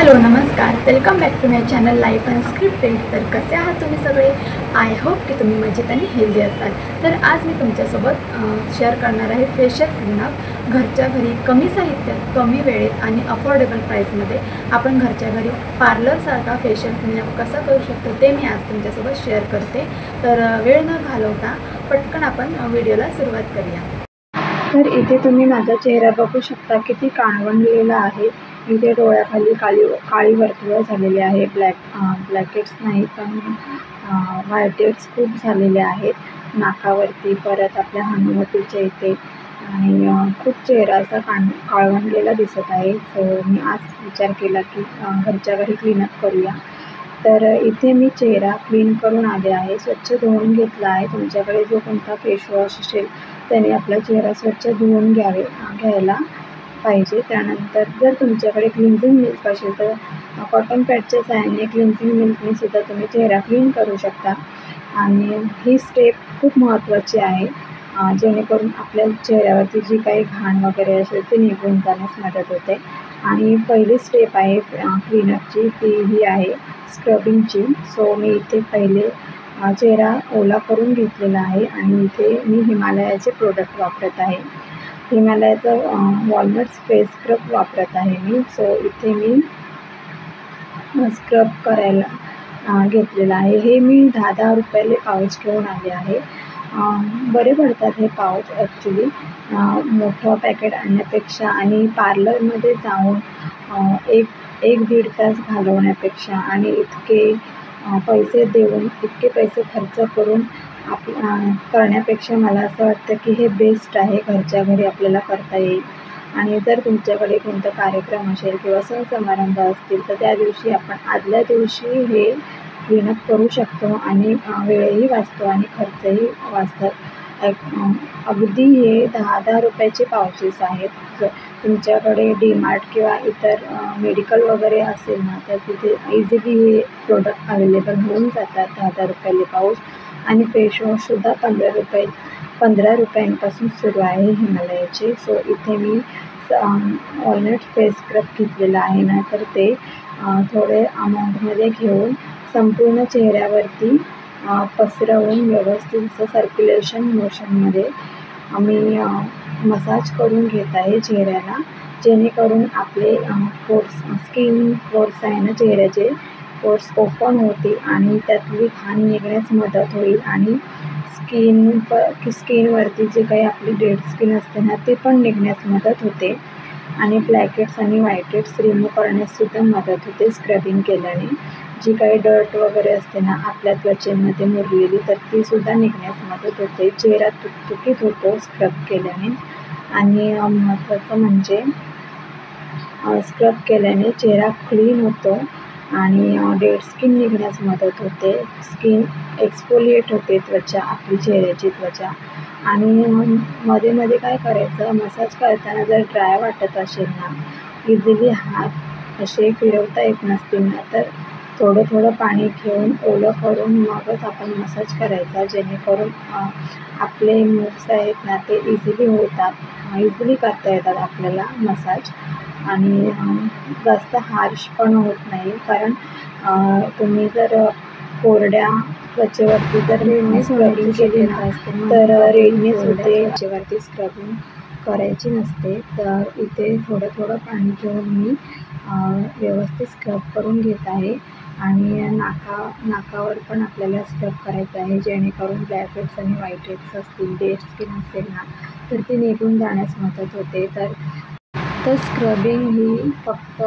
Hello नमस्कार, welcome back to my channel life unscripted. तर कसे आहात तुम्ही सगळे? आय होप की तुम्ही मजेत आणि हेल्दी असाल। तर आज मी तुमच्यासोबत शेअर करणार आहे फेशियल क्लीनअप। घरच्या घरी कमी साहित्यात, कमी वेळेत आणि अफोर्डेबल प्राईसमध्ये आपण घरच्या घरी पार्लरसारखा फेशियल क्लीनअप कसा करू शकतो ते मी आज तुमच्यासोबत शेअर करते। तर वेळ न घालवता पटकन आपण व्हिडिओला सुरुवात करूया। तर इथे तुम्ही माझा चेहरा बघू शकता, किती काळवंडलेला आहे। इथे डोळ्याखाली काळी वर्तुळं झालेली आहे। ब्लॅकेट्स नाही पण व्हाईटेट्स खूप झालेले आहेत नाकावरती, परत आपल्या हनुवटीच्या इथे, आणि खूप चेहरा असा काळवंडलेला दिसत आहे। सो मी आज विचार केला की घरच्या घरी क्लीनअप करूया। तर इथे मी चेहरा क्लीन करून आले आहे, स्वच्छ धुवून घेतला आहे। तुमच्याकडे जो कोणता फेसवॉश असेल त्याने आपला चेहरा स्वच्छ धुवून घ्यायला पाहिजे। त्यानंतर जर तुमच्याकडे क्लिन्झिंग मिल्क असेल तर कॉटन पॅडच्या सहाय्याने क्लिन्झिंग मिल्कने सुद्धा तुम्ही चेहरा क्लीन करू शकता। आणि ही स्टेप खूप महत्त्वाची आहे, जेणेकरून आपल्या चेहऱ्यावरती जी काही घाण वगैरे असेल ती निघून जाण्यास मदत होते। आणि पहिली स्टेप आहे क्लीनअपची, ती ही आहे स्क्रबिंगची। सो मी इथे पहिले चेहरा ओला करून घेतलेला आहे आणि इथे मी हिमालयाचे प्रोडक्ट वापरत आहे। हिमालयाचं वॉलनट्स फेस स्क्रब वापरत आहे मी। सो इथे मी स्क्रब करायला घेतलेलं आहे। हे मी 10-10 रुपयाले पाऊच घेऊन आले आहे। बरे पडतात हे पाऊच ॲक्च्युली, मोठं पॅकेट आणण्यापेक्षा आणि पार्लरमध्ये जाऊन एक दीड तास घालवण्यापेक्षा आणि इतके पैसे खर्च करून करण्यापेक्षा मला असं वाटतं की हे बेस्ट आहे, घरच्या घरी आपल्याला करता येईल। आणि जर तुमच्याकडे कोणता कार्यक्रम असेल किंवा सण समारंभ असतील तर त्या दिवशी आपण आदल्या दिवशी हे क्लीनअप करू शकतो आणि वेळही वाचतो आणि खर्चही वाचतात। अगदी हे 10-10 रुपयाचे पाउचेस आहेत। जर तुमच्याकडे डीमार्ट किंवा इतर मेडिकल वगैरे असेल ना तर तिथे इझिली हे प्रोडक्ट अवेलेबल होऊन जातात 10-10 रुपयाले पाऊच। आणि फेसवॉशसुद्धा 15 रुपयांपासून सुरू आहे हिमालयाचे। सो इथे मी वॉलनट फेस स्क्रब घेतलेला आहे ना, तर ते थोडे अमाऊंटमध्ये घेऊन संपूर्ण चेहऱ्यावरती पसरवून व्यवस्थित असं सर्क्युलेशन मोशनमध्ये मी मसाज करून घेत आहे चेहऱ्याला, जेणेकरून आपले स्किन पोर्स आहे ना, चेहऱ्याचे पोर्स ओपन होतील आणि त्यातली घाण निघण्यास मदत होईल। आणि स्किनवरती जे काही आपली डेड स्किन असते ना ते पण निघण्यास मदत होते आणि ब्लॅकेट्स आणि व्हाईटेट्स रिमूव्ह करण्याससुद्धा मदत होते स्क्रबिंग केल्याने। जी काही डर्ट वगैरे असते ना आपल्या त्वचेमध्ये मुरलेली, तर तीसुद्धा निघण्यास मदत होते। चेहरा तुकतुकीत होतो स्क्रब केल्याने। आणि महत्त्वाचं म्हणजे स्क्रब केल्याने चेहरा क्लीन होतो आणि डेड स्किन निघण्यास मदत होते। स्किन एक्सफोलिएट होते त्वचा, आपली चेहऱ्याची त्वचा। आणि मध्ये काय करायचं, मसाज करताना जर ड्राय वाटत असेल ना, इझिली हात असे फिरवता येत नसतील ना, तर थोडं पाणी घेऊन ओलं करून मगच आपण मसाज करायचा, जेणेकरून आपले मूव्स आहेत ना ते इझिली करता येतात आपल्याला मसाज। आणि जास्त हार्श पण होत नाही, कारण तुम्ही जर कोरड्या त्वचेवरती जर स्क्रबिंग केली ना तर रेडनेस होते त्वचेवरती, स्क्रबिंग करायची नसते। तर इथे थोडं पाणी घेऊन मी व्यवस्थित स्क्रब करून घेत आहे। आणि नाकावर पण आपल्याला स्क्रब करायचं आहे, जेणेकरून ब्लॅकेट्स आणि व्हाईटेट्स असतील, डेड स्किन असेल ना तर ती निघून जाण्यास मदत होते। तर स्क्रबिंग ही फक्त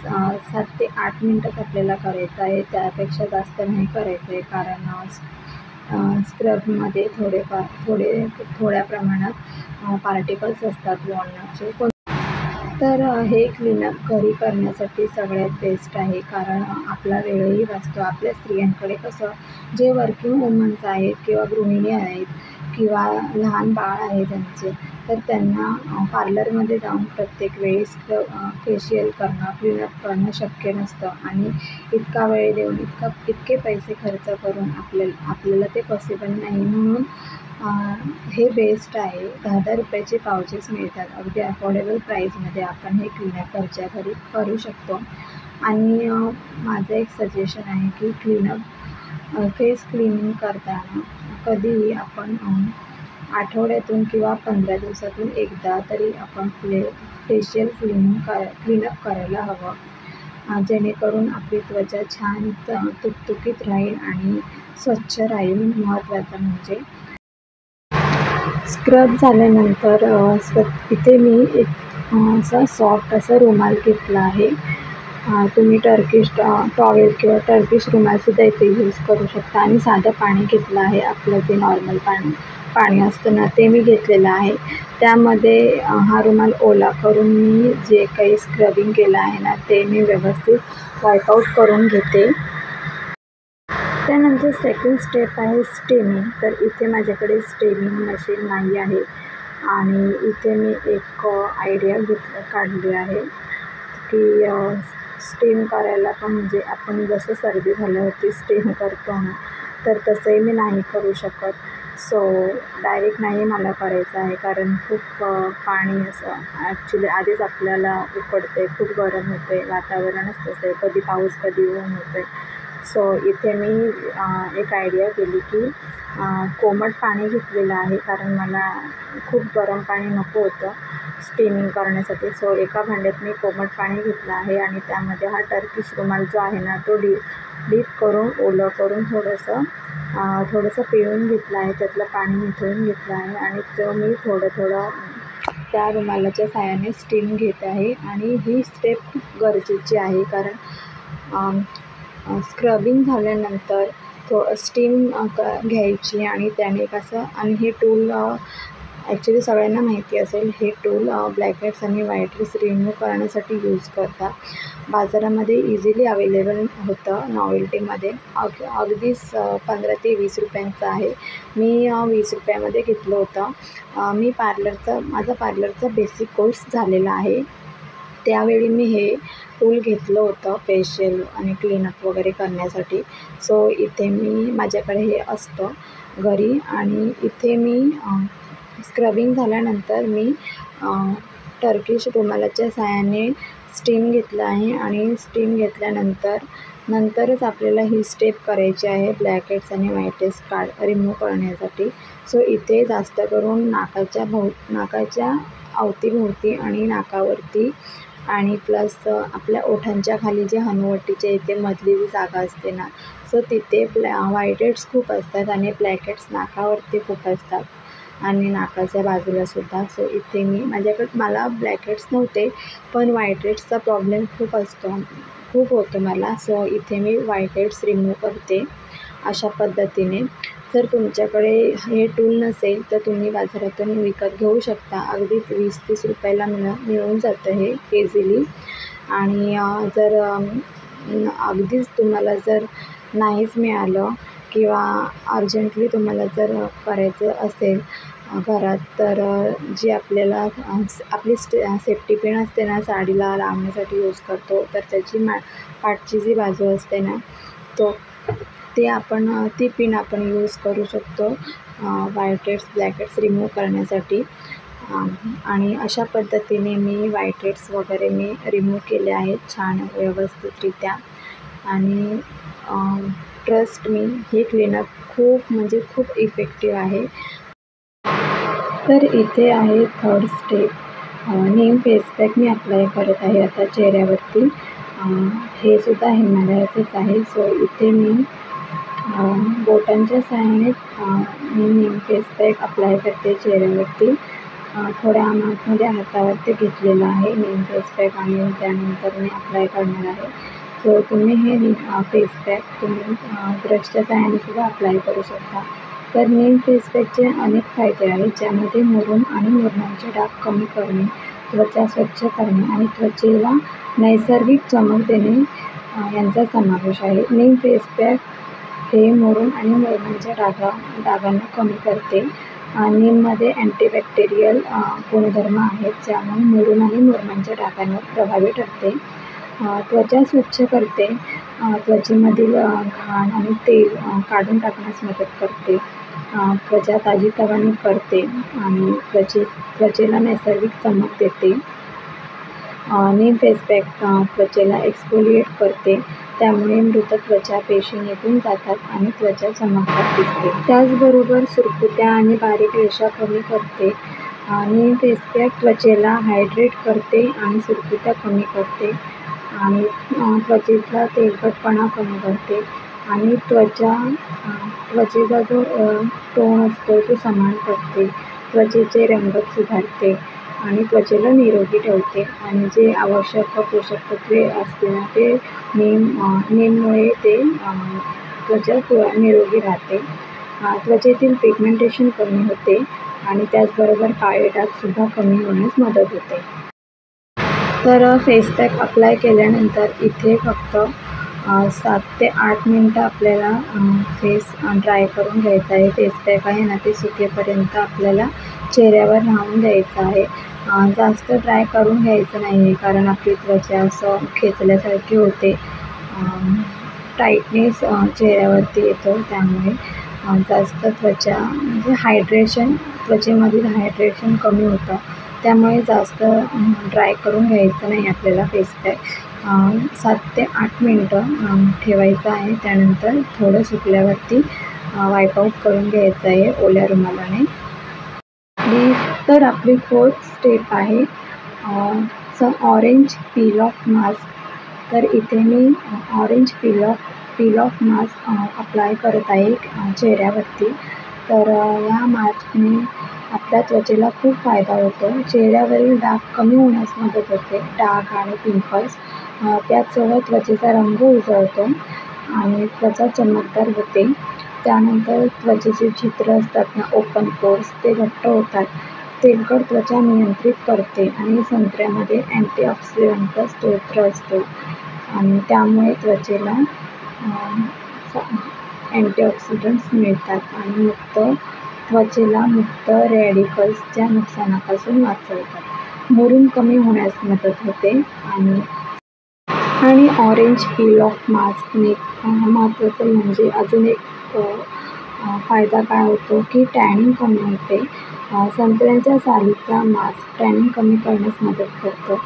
7 ते 8 मिनटंच आपल्याला करायचं आहे, त्यापेक्षा जास्त नाही करायचं आहे, कारण स्क्रबमध्ये थोड्या प्रमाणात पार्टिकल्स असतात वॉलनटचे। तर हे क्लीनअप घरी करण्यासाठी सगळ्यात बेस्ट आहे, कारण आपला वेळही वाचतो। आपल्या स्त्रियांकडे कसं, जे वर्किंग वुमन्स आहेत किंवा गृहिणी आहेत किंवा लहान बाळ आहे त्यांचे, तर त्यांना पार्लरमध्ये जाऊन प्रत्येक वेळी फेशियल करणं, क्लीनअप करणं शक्य नसतं आणि इतका वेळ देऊन इतके पैसे खर्च करून आपल्याला ते पॉसिबल नाही। म्हणून हे बेस्ट आहे। 10-10 रुपयाचे पाउचेस मिळतात, अगदी अफोर्डेबल प्राईसमध्ये आपण हे क्लीनअप घरच्या घरी करू शकतो। आणि माझं एक सजेशन आहे की फेस क्लिनिंग करताना कधीही आपण आठवड्यातून किंवा 15 दिवसातून एकदा तरी आपण फेशियल क्लीनअप करायला हवं, जेणेकरून आपली त्वचा छान तुकतुकीत राहील आणि स्वच्छ राहील. महत्त्वाचं म्हणजे स्क्रब झाल्यानंतर इथे मी एक असा सॉफ्ट असा रुमाल घेतला आहे. तुम्ही टर्किश टॉवेल किंवा टर्किश रुमालसुद्धा इथे यूज करू शकता. आणि साधं पाणी घेतलं आहे, आपलं जे नॉर्मल पाणी असतं ना ते मी घेतलेलं आहे. त्यामध्ये हा रुमाल ओला करून मी जे काही स्क्रबिंग केलं आहे ना ते मी व्यवस्थित वाईपआउट करून घेते. त्यानंतर सेकंड स्टेप आहे स्टीमिंग. तर इथे माझ्याकडे स्टीमिंग मशीन नाही आहे आणि इथे मी एक आयडिया काढली आहे की स्टीम करायला पण म्हणजे आपण जसं सर्दी झाल्यावरती स्टीम करतो ना तर तसंही मी नाही करू शकत. सो डायरेक्ट नाही मला करायचं आहे, कारण खूप पाणी असं ॲक्च्युली आधीच आपल्याला उकडते, खूप गरम होते, वातावरणच तसं आहे, कधी पाऊस कधी ऊन होते. सो इथे मी एक आयडिया केली की कोमट पाणी घेतलेलं आहे, कारण मला खूप गरम पाणी नको होतं स्टीमिंग करण्यासाठी. सो एका भांड्यात मी कोमट पाणी घेतलं आहे आणि त्यामध्ये हा टर्किश रुमाल जो आहे ना तो डीप करून ओलं करून थोडंसं पिळून घेतलं आहे, त्यातलं पाणी निथळून घेतलं आहे आणि तो मी थोडं त्या रुमालाच्या साहाय्याने स्टीम घेत आहे. आणि ही स्टेप खूप गरजेची आहे, कारण स्क्रबिंग झाल्यानंतर स्टीम घ्यायची आणि त्याने कसं, आणि हे टूल ॲक्च्युली सगळ्यांना माहिती असेल, हे टूल ब्लॅकहेड्स आणि व्हाईटहेड्स रिमूव्ह करण्यासाठी यूज करतात. बाजारामध्ये इझिली अवेलेबल होतं नॉवेल्टीमध्ये, अगदीच 15 ते 20 रुपयांचं आहे. मी 20 रुपयामध्ये घेतलं होतं. माझा पार्लरचा बेसिक कोर्स झालेला आहे, त्यावेळी मी हे टूल घेतलं होतं फेशियल आणि क्लीनअप वगैरे करण्यासाठी. सो इथे माझ्याकडे हे असतं घरी आणि इथे मी स्क्रबिंग झाल्यानंतर मी टर्किश रुमालाच्या साहाय्याने स्टीम घेतलं आहे आणि स्टीम घेतल्यानंतरच आपल्याला ही स्टेप करायची आहे ब्लॅकहेड्स आणि व्हाईटहेड्स रिमूव्ह करण्यासाठी. सो इथे जास्त करून नाकाच्या अवतीभोवती आणि नाकावरती आणि प्लस आपल्या ओठांच्या खाली जे हनुवटीच्या इथे मधली जी जागा असते ना, सो तिथे व्हाईटहेड्स खूप असतात आणि ब्लॅकहेड्स नाकावरती खूप असतात आणि नाकाच्या बाजूलासुद्धा. सो इथे मला ब्लॅकहेड्स नव्हते, पण व्हाईटहेड्सचा प्रॉब्लेम खूप होतो मला. सो इथे मी व्हाईटहेड्स रिमूव्ह करते अशा पद्धतीने. जर तुमच्याकडे हे टूल नसेल तर तुम्ही बाजारातून विकत घेऊ शकता. अगदीच 20-30 रुपयाला मिळून जातं हे इझिली. आणि जर अगदीच तुम्हाला जर नाहीच मिळालं किंवा अर्जंटली तुम्हाला जर करायचं असेल घरात, तर जी आपली सेफ्टी पिन असते ना, साडीला लावण्यासाठी यूज करतो, तर त्याची पाठची जी बाजू असते ना ती पिन आपण यूज करू शकतो व्हाईटहेड्स ब्लॅकहेड्स रिमूव्ह करण्यासाठी. आणि अशा पद्धतीने मी व्हाईटहेड्स वगैरे मी रिमूव्ह केले आहेत छान व्यवस्थितरित्या. आणि ट्रस्ट मी, हे क्लीनअप खूप इफेक्टिव्ह आहे. तर इथे आहे थर्ड स्टेप, नीम फेस पॅक मी अप्लाय करत आहे आता चेहऱ्यावरती. हे सुद्धा हिमालयाचंच आहे. सो इथे मी बोटांच्या साहाय्याने मी नीम फेस पॅक अप्लाय करते चेहऱ्यावरती. थोड्या अमाऊंटमध्ये हातावरती घेतलेलं आहे नीम फेस पॅक आणि त्यानंतर मी अप्लाय करणार आहे. सो तुम्ही हे फेस पॅक तुम्ही ब्रशच्या साहाय्याने सुद्धा अप्लाय करू शकता. तर नीम फेस पॅकचे अनेक फायदे आहेत, ज्यामध्ये मुरूम आणि मुरुमांचे डाग कमी करणे, त्वचा स्वच्छ करणे आणि त्वचेला नैसर्गिक चमक देणे यांचा समावेश आहे. नीम फेस पॅक हे मुरूम आणि मुरुमांच्या डागांना कमी करते. नीममध्ये अँटीबॅक्टेरियल गुणधर्म आहेत, ज्यामुळे मुरूम आणि मुरुमांच्या डागांवर प्रभावी ठरते. त्वचा स्वच्छ करते, त्वचेमधील घाण आणि तेल काढून टाकण्यास मदत करते. त्वचा ताजीतवानी करते आणि त्वचेला नैसर्गिक चमक देते. नीम फेस पॅक त्वचेला एक्सफोलिएट करते, त्यामुळे मृत त्वचा पेशी निघून जातात आणि त्वचा चमकदार दिसते. त्याचबरोबर सुरकुत्या आणि बारीक रेषा कमी करते. नीम फेस पॅक त्वचेला हायड्रेट करते आणि सुरकुत्या कमी करते आणि त्वचेतला तेलकटपणा कमी करते आणि त्वचेचा जो टोन असतो तो समान करते. त्वचेचे रंगत सुधारते आणि त्वचेला निरोगी ठेवते आणि जे आवश्यक पोषक तत्वे असते ना ते नीममुळे ते त्वचा निरोगी राहते. त्वचेतील पिगमेंटेशन कमी होते आणि त्याचबरोबर काळे डागसुद्धा कमी होण्यास मदत होते. तर फेस पॅक अप्लाय केल्यानंतर इथे फक्त 7 ते 8 मिनटं आपल्याला फेस ड्राय करून घ्यायचा आहे. फेस पॅक आहे ना ते सुकेपर्यंत आपल्याला चेहऱ्यावर लावून द्यायचं आहे. जास्त ड्राय करून घ्यायचं नाही आहे, कारण आपली त्वचा असं खेचल्यासारखी होते, टाईटनेस चेहऱ्यावरती येतो. त्यामुळे जास्त त्वचा म्हणजे त्वचेमधील हायड्रेशन कमी होतं. त्यामुळे जास्त ड्राय करून घ्यायचं नाही आपल्याला फेस पॅक. 7 ते 8 मिनटं ठेवायचं आहे. त्यानंतर थोडं सुकल्यावरती वाईप आऊट करून घ्यायचं आहे ओल्या रुमालाने. तर आपली 4th स्टेप आहे ऑरेंज पील ऑफ मास्क. तर इथे मी orange peel off mask apply करत आहे चेहऱ्यावरती. तर या मास्कने आपल्या त्वचेला खूप फायदा होतो. चेहऱ्यावरील डाग कमी होण्यास मदत होते, डाग आणि पिंपल्स. त्याचसोबत त्वचेचा रंग उजळतो आणि त्वचा चमकदार होते. त्यानंतर त्वचेचे छिद्र असतात ना, ओपन पोर्स, ते घट्ट होतात. तेलकट त्वचा नियंत्रित करते आणि संत्र्यामध्ये अँटीऑक्सिडंटचा स्रोत असतो आणि त्यामुळे त्वचेला अँटीऑक्सिडंट्स मिळतात आणि त्वचेला मुक्त रॅडिकल्सच्या नुकसानापासून वाचवतात. मुरूम कमी होण्यास मदत होते आणि ऑरेंज पील ऑफ मास्कने महत्त्वाचं म्हणजे अजून एक फायदा काय होतो की टॅनिंग कमी होते. संत्र्याच्या सालीचा मास्क टॅनिंग कमी करण्यास मदत करतो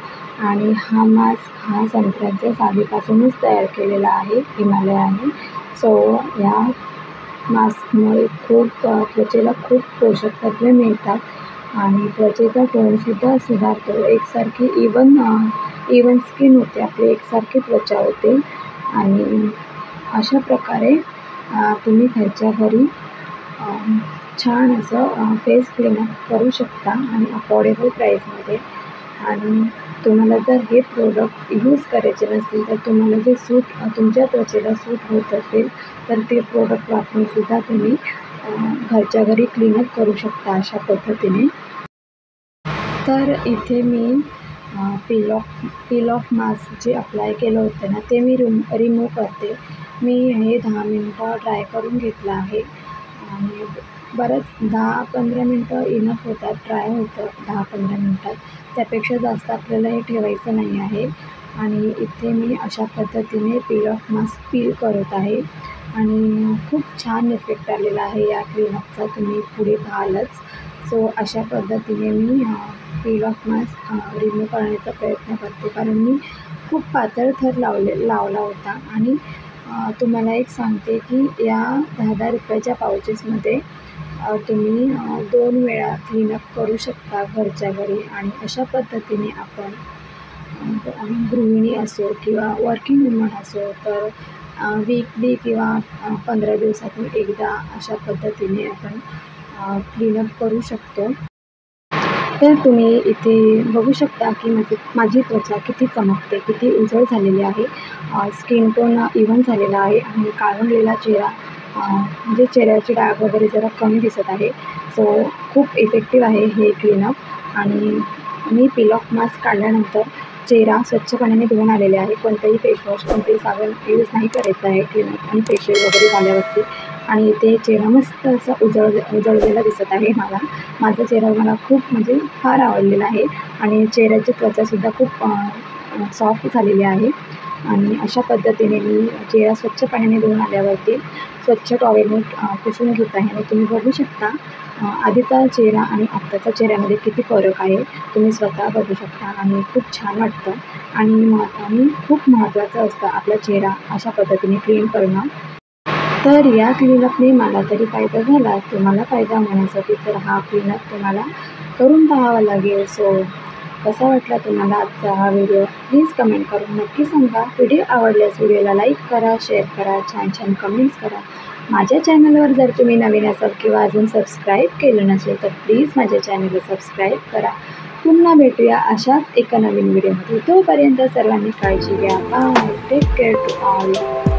आणि हा मास्क संत्र्याच्या सालीपासूनच तयार केलेला आहे हिमालयाने. सो या मास्कमुळे त्वचेला खूप पोषक तत्वे मिळतात आणि त्वचेचा टोनसुद्धा सुधारतो. एकसारखी इवन स्किन होते, आपली एकसारखी त्वचा होते आणि अशा प्रकारे तुम्ही घरच्या घरी छान असं फेस क्लीनअप करू शकता आणि अफोर्डेबल प्राईसमध्ये. आणि तुम्हाला जर हे प्रोडक्ट यूज करायचे नसतील तर तुम्हाला जे तुमच्या त्वचेला सूट होत असेल तर ते प्रोडक्ट वापरूनसुद्धा तुम्ही घरच्या घरी क्लीनअप करू शकता अशा पद्धतीने. तर इथे मी पील ऑफ मास्क जे अप्लाय केलं होतं ना ते मी रिमूव्ह करते. मी हे 10 मिनटं ड्राय करून घेतलं आहे आणि बरंच 10-15 मिनटं इनफ होतात, ड्राय होतं 10-15 मिनटात. त्यापेक्षा जास्त आपल्याला हे ठेवायचं नाही आहे. आणि इथे मी अशा पद्धतीने पील ऑफ मास्क पील करत आहे आणि खूप छान इफेक्ट आलेला आहे या क्लीनअपचा, तुम्ही पुढे पाहालच. सो अशा पद्धतीने मी पील ऑफ मास्क रिमूव्ह करण्याचा प्रयत्न करते, कारण मी खूप पातळ थर लावला होता. आणि तुम्हाला एक सांगते की या 10-10 रुपयाच्या पाउचेसमध्ये तुम्ही 2 वेळा क्लीनअप करू शकता घरच्या घरी. आणि अशा पद्धतीने आपण गृहिणी असो किंवा वर्किंग वुमन असो तर वीकली किंवा 15 दिवसातून एकदा अशा पद्धतीने आपण क्लीनअप करू शकतो. तर तुम्ही इथे बघू शकता की माझी त्वचा किती चमकते, किती उजळ झालेली आहे. स्किन टोन इव्हन झालेला आहे आणि काळवंडलेला चेहरा म्हणजे चेहऱ्याचे डाग वगैरे जरा कमी दिसत आहे. सो खूप इफेक्टिव्ह आहे हे क्लीनअप. आणि मी पील ऑफ मास्क काढल्यानंतर चेहरा स्वच्छ पाण्याने धुवून आलेले आहे. कोणतंही फेसवॉश, कोणतेही साबण यूज नाही करायचं आहे क्लीनअप आणि फेशियल वगैरे झाल्यावरती. आणि ते चेहरा मस्त असा उजळलेला दिसत आहे मला. माझा चेहरा मला खूप म्हणजे फार आवडलेला आहे आणि चेहऱ्याची त्वचासुद्धा खूप सॉफ्ट झालेली आहे. आणि अशा पद्धतीने मी चेहरा स्वच्छ पाण्याने धुवून आल्यावरती स्वच्छ टॉवेलने पुसून घेत आहे आणि तुम्ही बघू शकता आधीचा चेहरा आणि आत्ताचा चेहऱ्यामध्ये किती फरक आहे तुम्ही स्वतः बघू शकता आणि खूप छान वाटतं. आणि खूप महत्त्वाचं असतं आपला चेहरा अशा पद्धतीने क्लीन करणं. तर या क्लीनअपने मला तरी फायदा झाला. तुम्हाला फायदा होण्यासाठी तर हा क्लीनअप तुम्हाला करून पाहावा लागेल. सो कसा वाटला तुम्हाला आजचा हा व्हिडिओ प्लीज कमेंट करून नक्की सांगा. व्हिडिओ आवडल्यास व्हिडिओला लाईक करा, शेअर करा, छान छान कमेंट्स करा. माझ्या चॅनलवर जर तुम्ही नवीन असाल किंवा अजून सबस्क्राईब केलं नसेल तर प्लीज माझ्या चॅनलला सबस्क्राईब करा. पुन्हा भेटूया अशाच एका नवीन व्हिडिओमध्ये. तोपर्यंत सर्वांनी काळजी घ्या. Bye. Take care to all.